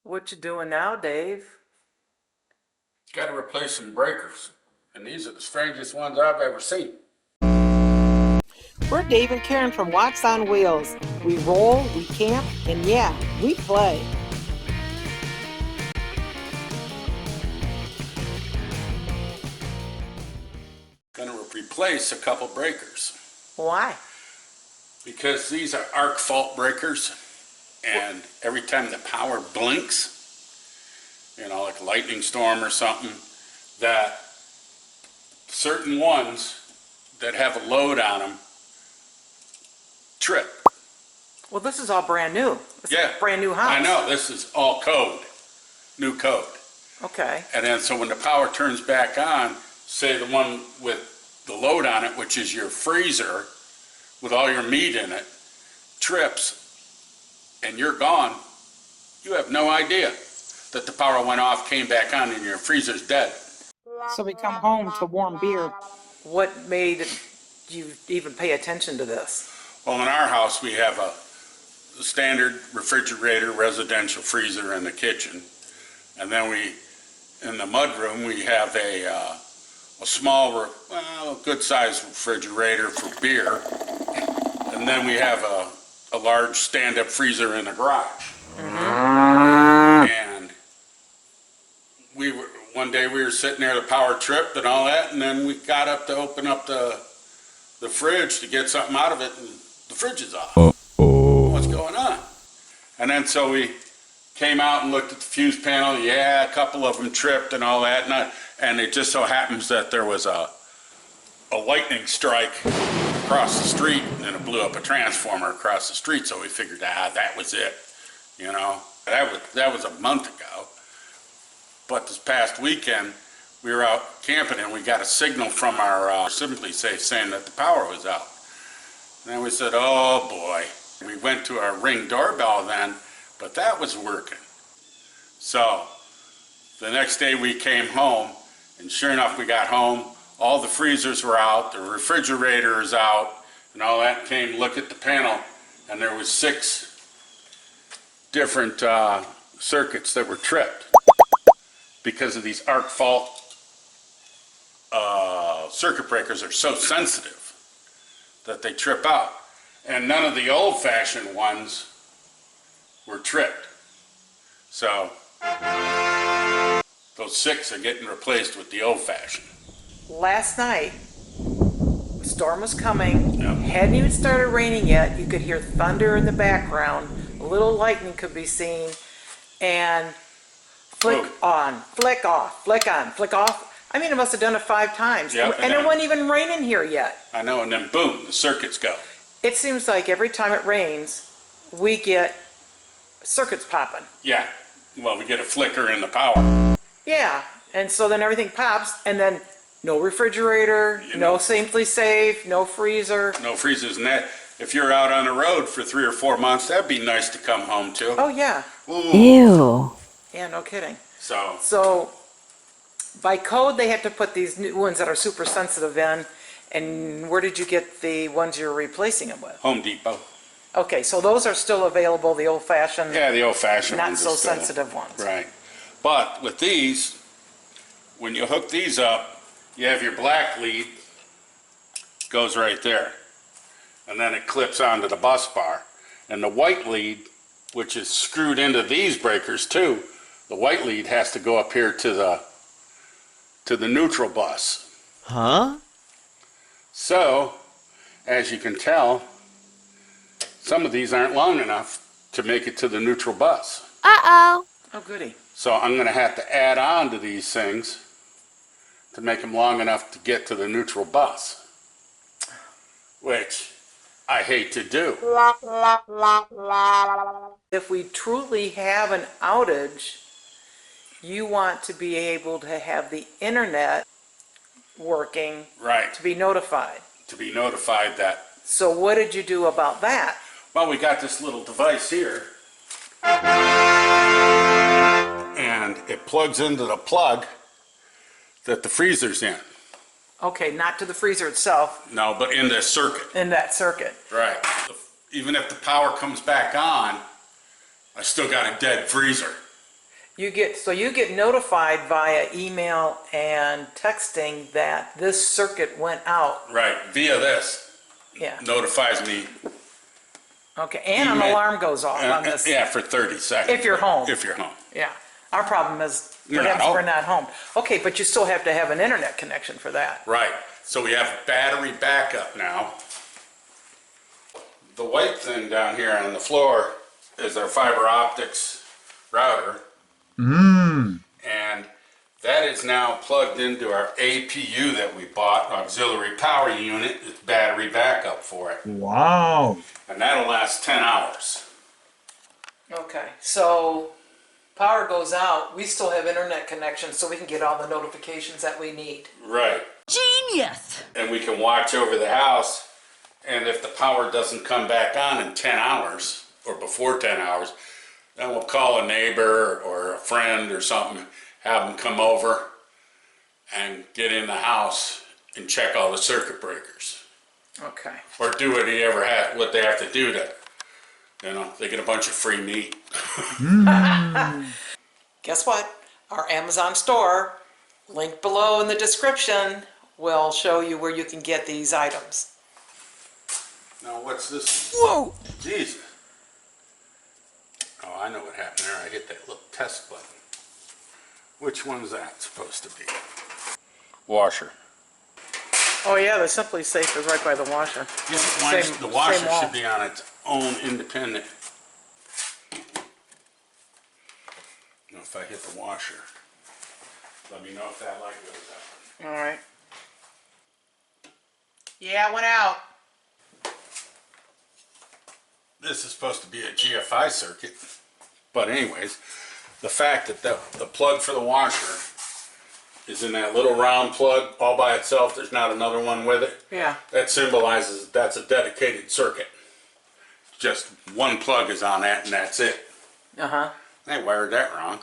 What you doing now, Dave? Got to replace some breakers, and these are the strangest ones I've ever seen. We're Dave and Karen from Wax on Wheels. We roll, we camp, and yeah, we play. Gonna replace a couple breakers Why? because these are arc fault breakers, and every time the power blinks, like a lightning storm or something, that certain ones that have a load on them trip. Well, this is all brand new. This is a brand new house. I know, this is all code, new code. Okay. And then so when the power turns back on, say the one with the load on it, which is your freezer with all your meat in it, trips and you're gone, you have no idea that the power went off, came back on, and your freezer's dead. So we come home to warm beer. What made you even pay attention to this? Well, in our house we have a standard refrigerator, residential freezer in the kitchen, and then in the mudroom we have a small, good-sized refrigerator for beer, and then we have a large stand-up freezer in the garage. And one day we were sitting there, the power tripped and all that, and then we got up to open up the fridge to get something out of it, and the fridge is off. What's going on? And then so we came out and looked at the fuse panel. Yeah, a couple of them tripped and all that, and it just so happens that there was a lightning strike across the street, and it blew up a transformer across the street. So we figured, that was it. That was a month ago. But this past weekend, we were out camping and we got a signal from our Simply Safe saying that the power was out. And then we said, oh boy. We went to our Ring doorbell then, but that was working. So the next day we came home, and sure enough we got home, all the freezers were out, the refrigerator is out, and all that. Came look at the panel, and there was 6 different circuits that were tripped because of these arc fault circuit breakers are so sensitive that they trip out. And none of the old-fashioned ones were tripped. So those 6 are getting replaced with the old-fashioned. Last night, the storm was coming. Yep. Hadn't even started raining yet. You could hear thunder in the background. A little lightning could be seen. And flick on, flick off, flick on, flick off. I mean, it must have done it 5 times. Yep, and it wasn't even raining here yet. I know, and then boom, the circuits go. It seems like every time it rains, we get circuits popping. Yeah, well, we get a flicker in the power. Yeah, and so then everything pops, and then no refrigerator, no Simply Safe, no freezer. No freezers, and that, if you're out on the road for 3 or 4 months, that'd be nice to come home to. Oh, yeah. Ooh. Ew. Yeah, no kidding. So By code, they have to put these new ones that are super sensitive in. And where did you get the ones you're replacing them with? Home Depot. Okay, so those are still available, the old-fashioned, Yeah, the old-fashioned not ones. so are still, sensitive ones. Right. But with these, when you hook these up, you have your black lead, goes right there. And then it clips onto the bus bar. And the white lead, which is screwed into these breakers too, the white lead has to go up here to the neutral bus. Huh? So, as you can tell, some of these aren't long enough to make it to the neutral bus. Uh-oh. Oh, goody. So I'm going to have to add on to these things to make them long enough to get to the neutral bus, which I hate to do. If we truly have an outage, you want to be able to have the internet working. Right. To be notified. To be notified that. So what did you do about that? Well, we got this little device here, and it plugs into the plug that the freezer's in. Okay, not to the freezer itself, No, but in the circuit. in that circuit. Right. Even if the power comes back on, I still got a dead freezer. You get notified via email and texting that this circuit went out. Right, via this. Yeah. Notifies me. Okay, and an Email- alarm goes off on this. Yeah, for 30 seconds. If you're home. If you're home. Yeah. Our problem is You're not perhaps we're home. not home. Okay, but you still have to have an internet connection for that. Right, so we have battery backup now. The white thing down here on the floor is our fiber optics router. And that is now plugged into our APU that we bought, auxiliary power unit. It's battery backup for it. Wow. And that'll last 10 hours. Okay, so power goes out, we still have internet connection so we can get all the notifications that we need. Right. Genius! And we can watch over the house, and if the power doesn't come back on in 10 hours, or before 10 hours, then we'll call a neighbor or a friend or something, have them come over and get in the house and check all the circuit breakers. Okay. Or do what they have to do to, they get a bunch of free meat. Guess what? Our Amazon store, link below in the description, will show you where you can get these items. Now what's this? Whoa! Jesus. Oh, I know what happened there. I hit that little test button. Which one's that supposed to be? Washer. Oh yeah, the Simply Safe is right by the washer. Yeah, the washer same wall. should be on its own independent. Now, if I hit the washer, let me know if that light goes out. All right. Yeah, it went out. This is supposed to be a GFI circuit, but anyways, the fact that the plug for the washer is in that little round plug all by itself, there's not another one with it. Yeah. That symbolizes that's a dedicated circuit. Just one plug is on that and that's it. Uh-huh. They wired that wrong.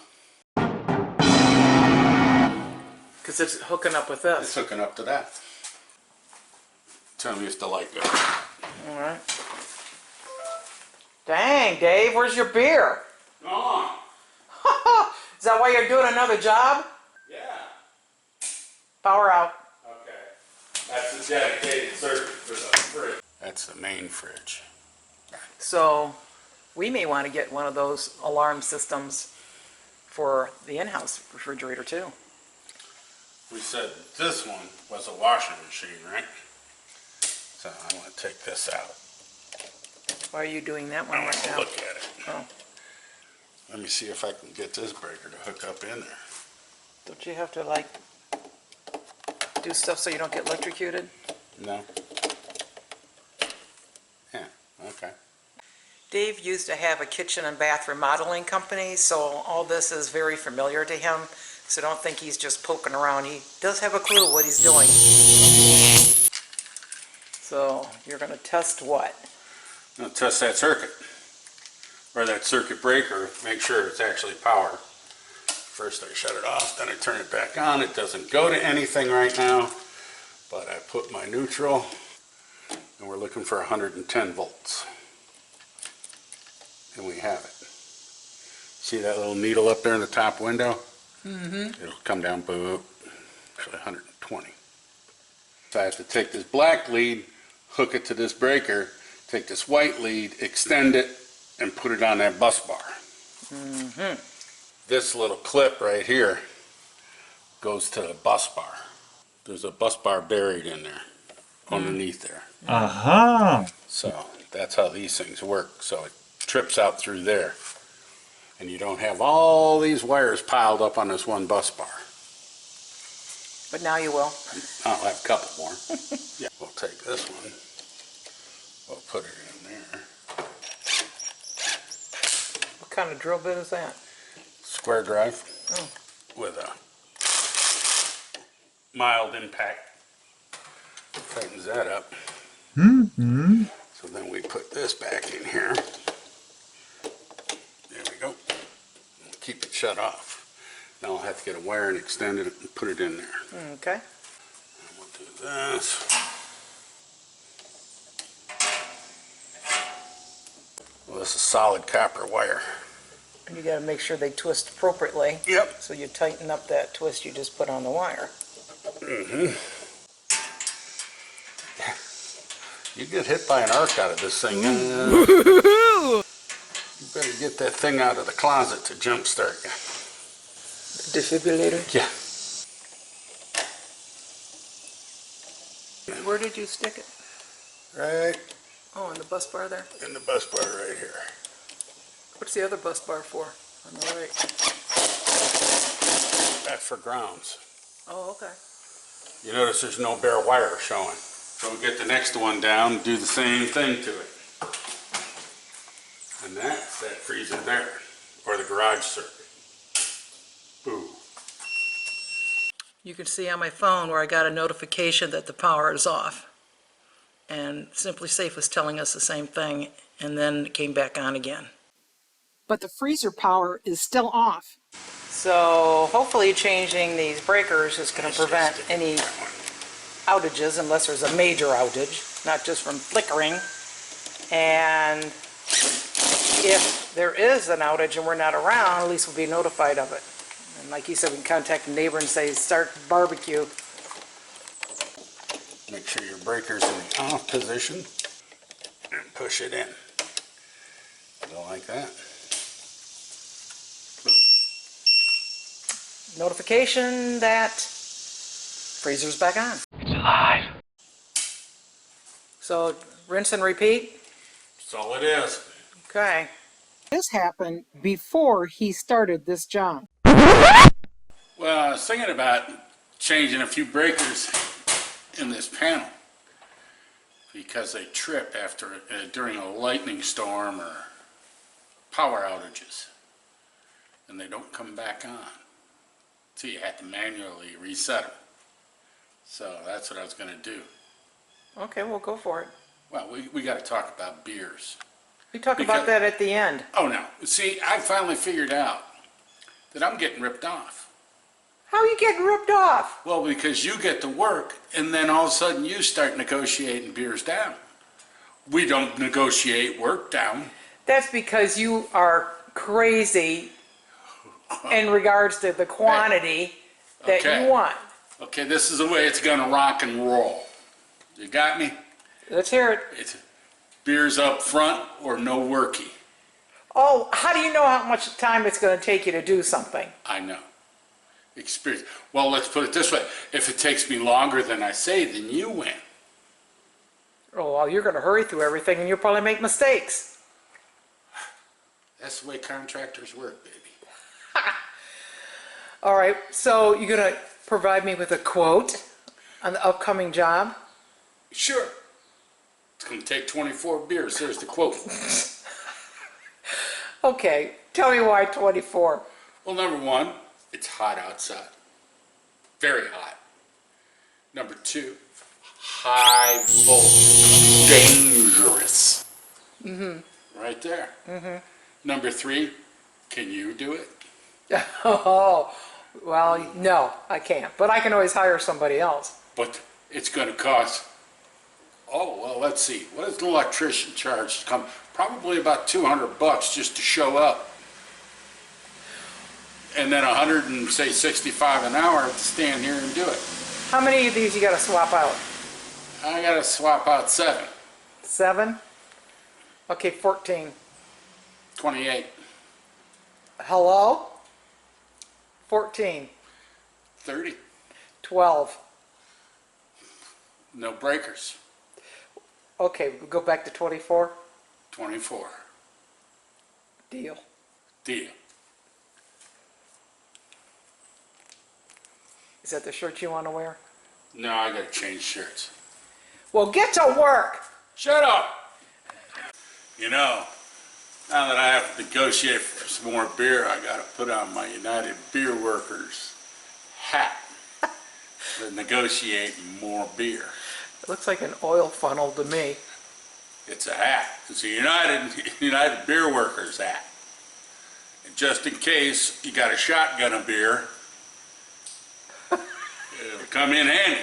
Because it's hooking up with It's this. hooking up to that. Tell me if the light goes. All right. Dang, Dave, where's your beer? Go on. Is that why you're doing another job? Yeah. Power out. Okay. That's the dedicated circuit for the fridge. That's the main fridge. So we may want to get one of those alarm systems for the in-house refrigerator too. We said this one was a washing machine, right? So I'm going to take this out. Why are you doing that one I want right to now? look at it. Oh, Let me see if I can get this breaker to hook up in there. don't you have to like do stuff so you don't get electrocuted? No? Yeah, okay. Dave used to have a kitchen and bath remodeling company, so all this is very familiar to him. So don't think he's just poking around. He does have a clue what he's doing. So you're going to test what? I'm going to test that circuit. Or that circuit breaker, make sure it's actually powered. First I shut it off, then I turn it back on. It doesn't go to anything right now, but I put my neutral, and we're looking for 110 volts. And we have it. See that little needle up there in the top window? Mm-hmm. It'll come down, boop, actually 120. So I have to take this black lead, hook it to this breaker, take this white lead, extend it, and put it on that bus bar. Mm-hmm. This little clip right here goes to the bus bar. There's a bus bar buried in there, underneath there. Aha. So that's how these things work. So it trips out through there. And you don't have all these wires piled up on this one bus bar. But now you will. I'll have a couple more. Yeah, we'll take this one. We'll put it in there. What kind of drill bit is that? Square drive Oh. with a mild impact. Tightens that up. Mm-hmm. So then we put this back in here. There we go. Keep it shut off. Now I'll have to get a wire and extend it and put it in there. Okay. And we'll do this. Well, this is solid copper wire. And you gotta make sure they twist appropriately. Yep. So you tighten up that twist you just put on the wire. You get hit by an arc out of this thing. You better get that thing out of the closet to jumpstart you. Defibrillator? Yeah. Where did you stick it? Right Oh, in the bus bar there? in the bus bar right here. What's the other bus bar for? On the right. That's for grounds. Oh, okay. You notice there's no bare wire showing. So we get the next one down and do the same thing to it. And that's that freezer there, or the garage circuit. Boom. You can see on my phone where I got a notification that the power is off. And Simply Safe was telling us the same thing, and then it came back on again. But the freezer power is still off. So hopefully changing these breakers is going to prevent any outages unless there's a major outage, not just from flickering. And if there is an outage and we're not around, at least we'll be notified of it. And like you said, we can contact the neighbor and say, start barbecue. Make sure your breaker's in the off position and push it in. Go like that. Notification that freezer's back on. It's alive. So rinse and repeat? That's all it is. Okay. This happened before he started this job. Well, I was thinking about changing a few breakers in this panel because they trip after during a lightning storm or power outages, and they don't come back on. So you have to manually reset them. So that's what I was going to do. Okay, we'll go for it. Well, we got to talk about beers. We talk about that at the end. Oh no! See, I finally figured out that I'm getting ripped off. How are you getting ripped off? Well, because you get to work, and then all of a sudden you start negotiating beers down. We don't negotiate work down. That's because you are crazy in regards to the quantity that Okay. you want. Okay, this is the way it's gonna rock and roll. You got me? Let's hear it. It's beers up front or no worky. Oh, how do you know how much time it's going to take you to do something? I know. Experience. Well, let's put it this way. If it takes me longer than I say, then you win. Oh, well, you're going to hurry through everything and you'll probably make mistakes. That's the way contractors work, baby. All right, so you're going to provide me with a quote on the upcoming job? Sure. It's gonna take 24 beers. There's the quote. Okay, tell me why 24. Well, number one, it's hot outside. Very hot. Number two, high voltage. Dangerous. Right there. Number three, can you do it? Oh, well, no, I can't. But I can always hire somebody else. But it's gonna cost, oh, well, let's see. What does an electrician charge to come? Probably about $200 just to show up. And then 165 an hour to stand here and do it. How many of these you got to swap out? I gotta swap out 7. 7? Okay, 14. 28. Hello? 14. 30. 12. No breakers. Okay, we'll go back to 24. 24. Deal. Deal. Is that the shirt you want to wear? No, I gotta change shirts. Well, get to work! Shut up! You know, now that I have to negotiate for some more beer, I gotta put on my United Beer Workers hat to negotiate more beer. It looks like an oil funnel to me. It's a hat. It's a United Beer Workers hat. And just in case you got a shotgun of beer, it'll come in handy.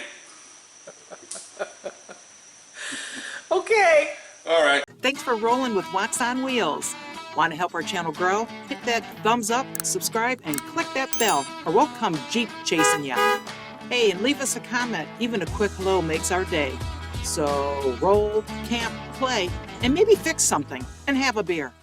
Okay. All right. Thanks for rolling with Wax on Wheels. Want to help our channel grow? Hit that thumbs up, subscribe, and click that bell, or we'll come Jeep chasing ya. Hey, and leave us a comment. Even a quick hello makes our day. So roll, camp, play, and maybe fix something, and have a beer.